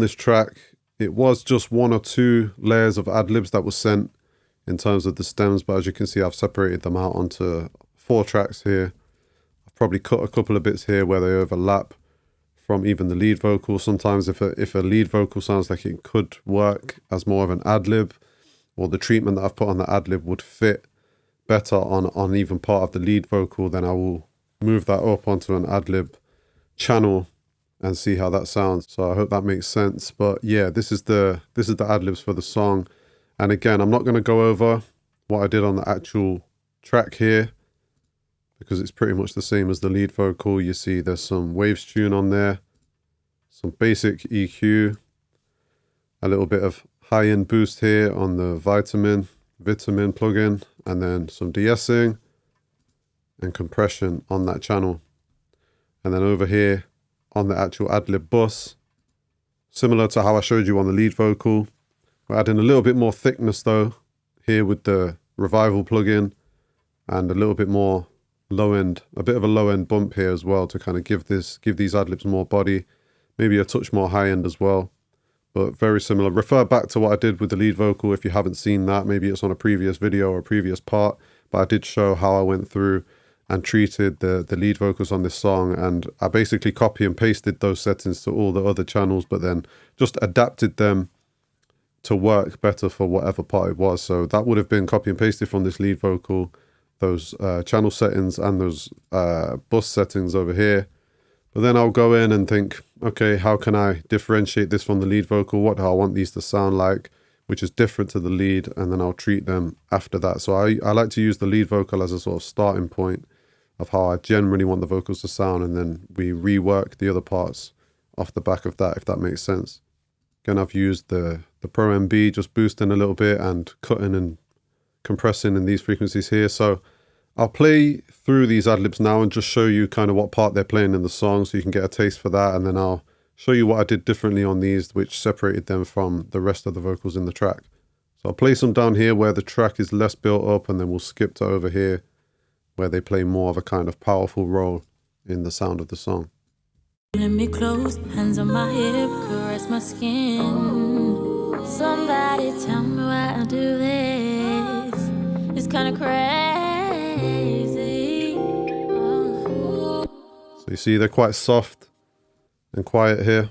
this track, it was just 1 or 2 layers of ad-libs that was sent in terms of the stems, but as you can see, I've separated them out onto 4 tracks here. I've probably cut a couple of bits here where they overlap from even the lead vocal. Sometimes if a lead vocal sounds like it could work as more of an ad-lib, or the treatment that I've put on the ad-lib would fit better on even part of the lead vocal, then I will move that up onto an ad-lib channel and see how that sounds. So I hope that makes sense. But yeah, this is the ad-libs for the song. And again, I'm not going to go over what I did on the actual track here because it's pretty much the same as the lead vocal. You see there's some waves tune on there, some basic EQ, a little bit of high-end boost here on the vitamin plugin, and then some de-essing and compression on that channel. And then over here on the actual ad-lib bus, similar to how I showed you on the lead vocal, we're adding a little bit more thickness though here with the revival plugin, and a little bit more low end, a bit of a low end bump here as well to kind of give these ad-libs more body, maybe a touch more high end as well, but very similar. Refer back to what I did with the lead vocal if you haven't seen that. Maybe it's on a previous video or a previous part, but I did show how I went through and treated the lead vocals on this song, and I basically copy and pasted those settings to all the other channels, but then just adapted them to work better for whatever part it was. So that would have been copy and pasted from this lead vocal, those channel settings and those bus settings over here. But then I'll go in and think, okay, how can I differentiate this from the lead vocal? What do I want these to sound like, which is different to the lead, and then I'll treat them after that. So I like to use the lead vocal as a sort of starting point of how I generally want the vocals to sound, and then we rework the other parts off the back of that, if that makes sense. Again, I've used the Pro MB, just boosting a little bit and cutting and compressing in these frequencies here. So I'll play through these ad-libs now and just show you kind of what part they're playing in the song so you can get a taste for that, and then I'll show you what I did differently on these, which separated them from the rest of the vocals in the track. So I'll play some down here where the track is less built up, and then we'll skip to over here where they play more of a kind of powerful role in the sound of the song. Let me close, hands on my hip, caress my skin. Somebody tell me why I do this. It's kind of crazy. So you see they're quite soft and quiet here.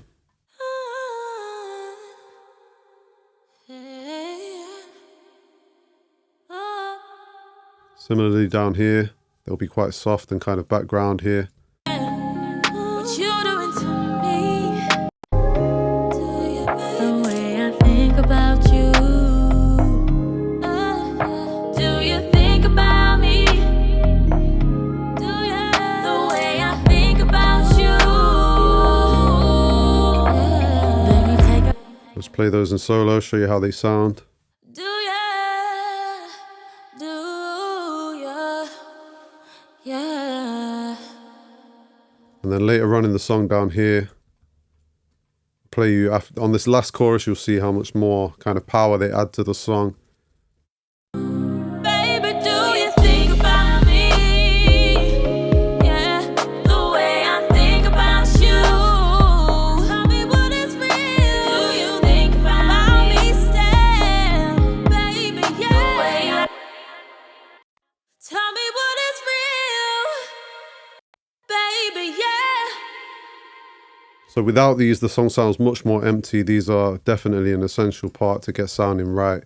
Similarly down here, they'll be quite soft and kind of background here. What you doing to me? The way I think about you. Do you think about me? Do you? The way I think about you. Baby, take a... Let's play those in solo, show you how they sound. And then later on in the song down here, play you after, on this last chorus, you'll see how much more kind of power they add to the song. Baby, do you think about me? Yeah, the way I think about you. Tell me what is real. Do you think about me still? Baby, yeah. The way I... Tell me what is real. Baby, yeah. So without these, the song sounds much more empty. These are definitely an essential part to get sounding right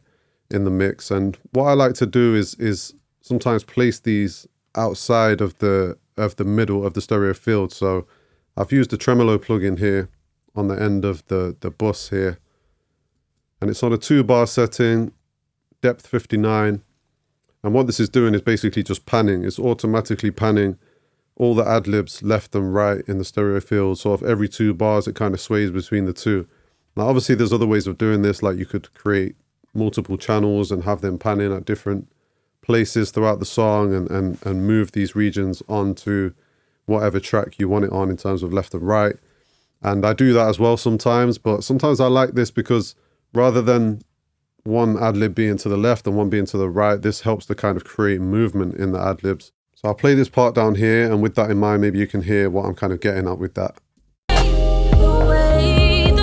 in the mix. And what I like to do is sometimes place these outside of the middle of the stereo field. So I've used the tremolo plugin here on the end of the bus here. And it's on a 2-bar setting, depth 59. And what this is doing is basically just panning. It's automatically panning all the ad-libs left and right in the stereo field. So every 2 bars, it kind of sways between the two. Now, obviously, there's other ways of doing this, like you could create multiple channels and have them pan in at different places throughout the song and move these regions onto whatever track you want it on in terms of left and right. And I do that as well sometimes, but sometimes I like this because rather than one ad-lib being to the left and one being to the right, this helps to kind of create movement in the ad-libs. So I'll play this part down here, and with that in mind, maybe you can hear what I'm kind of getting at with that. The way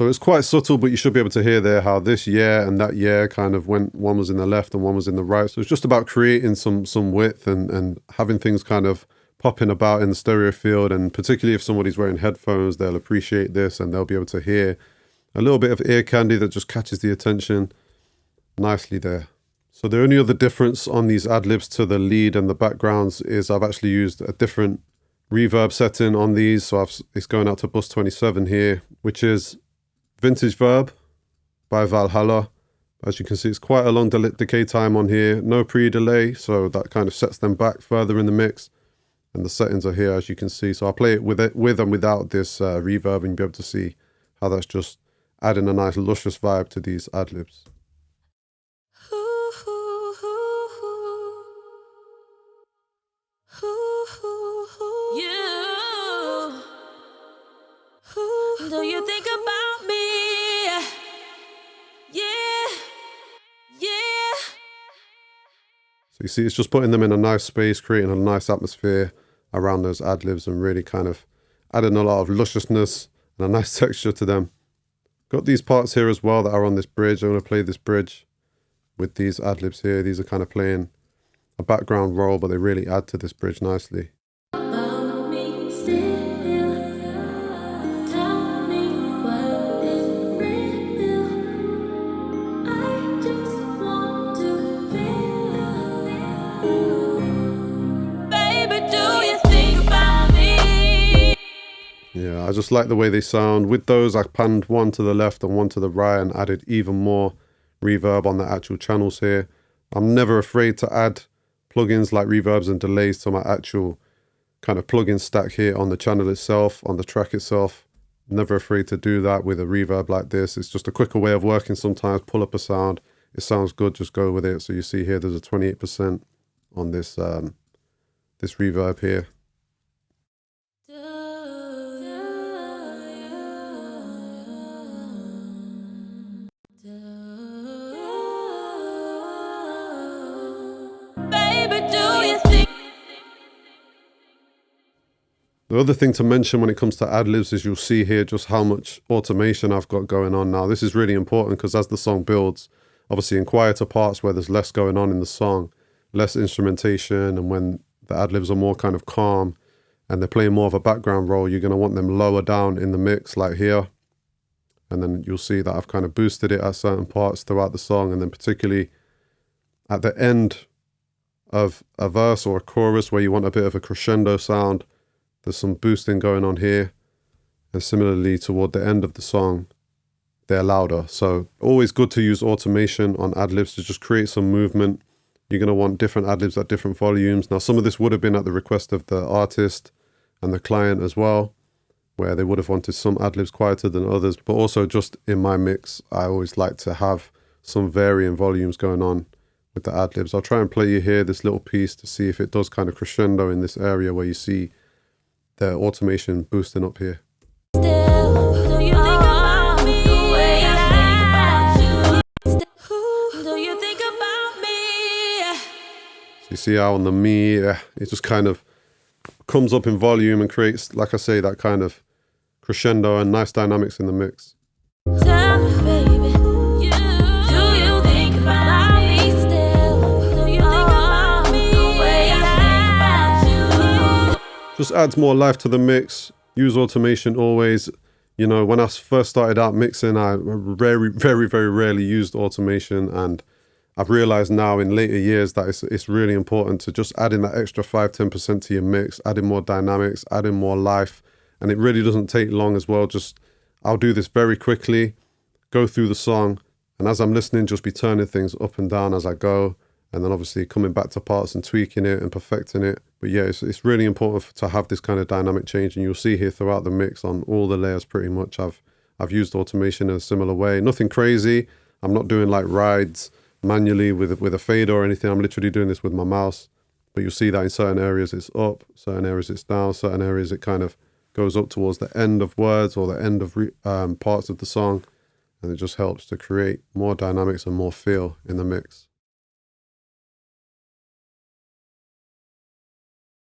So it's quite subtle, but you should be able to hear there how this yeah and that yeah kind of went, one was in the left and one was in the right. So it's just about creating some width and having things kind of popping about in the stereo field. And particularly if somebody's wearing headphones, they'll appreciate this and they'll be able to hear a little bit of ear candy that just catches the attention nicely there. So the only other difference on these ad-libs to the lead and the backgrounds is I've actually used a different reverb setting on these. So it's going out to bus 27 here, which is Vintage Verb by Valhalla. As you can see, it's quite a long decay time on here. No pre-delay, so that kind of sets them back further in the mix. And the settings are here, as you can see. So I'll play it with and without this reverb, and you'll be able to see how that's just adding a nice luscious vibe to these ad-libs. Do you think about me? Yeah, yeah. So you see, it's just putting them in a nice space, creating a nice atmosphere around those ad-libs and really kind of adding a lot of lusciousness and a nice texture to them. Got these parts here as well that are on this bridge. I'm going to play this bridge with these ad-libs here. These are kind of playing a background role, but they really add to this bridge nicely. Yeah, I just like the way they sound. With those, I panned one to the left and one to the right and added even more reverb on the actual channels here. I'm never afraid to add plugins like reverbs and delays to my actual kind of plugin stack here on the channel itself, on the track itself. Never afraid to do that with a reverb like this. It's just a quicker way of working sometimes. Pull up a sound. It sounds good, just go with it. So you see here, there's a 28% on this, this reverb here. The other thing to mention when it comes to ad-libs is you'll see here just how much automation I've got going on now. This is really important because as the song builds, obviously in quieter parts where there's less going on in the song, less instrumentation, and when the ad-libs are more kind of calm and they're playing more of a background role, you're going to want them lower down in the mix like here. And then you'll see that I've kind of boosted it at certain parts throughout the song, and then particularly at the end of a verse or a chorus where you want a bit of a crescendo sound, there's some boosting going on here. And similarly toward the end of the song, they're louder. So always good to use automation on ad-libs to just create some movement. You're going to want different ad-libs at different volumes. Now, some of this would have been at the request of the artist and the client as well, where they would have wanted some ad-libs quieter than others. But also just in my mix, I always like to have some varying volumes going on with the ad-libs. I'll try and play you here this little piece to see if it does kind of crescendo in this area where you see the automation boosting up here. So you see how on the me, it just kind of comes up in volume and creates, like I say, that kind of crescendo and nice dynamics in the mix. Just adds more life to the mix. Use automation always. You know, when I first started out mixing, I very rarely used automation, and I've realized now in later years that it's really important to just add in that extra 5-10% to your mix, adding more dynamics, adding more life, and it really doesn't take long as well. Just I'll do this very quickly, go through the song, and as I'm listening, just be turning things up and down as I go. And then obviously coming back to parts and tweaking it and perfecting it. But yeah, it's really important to have this kind of dynamic change. And you'll see here throughout the mix on all the layers pretty much, I've used automation in a similar way. Nothing crazy. I'm not doing like rides manually with a fader or anything. I'm literally doing this with my mouse. But you'll see that in certain areas it's up, certain areas it's down, certain areas it kind of goes up towards the end of words or the end of parts of the song. And it just helps to create more dynamics and more feel in the mix.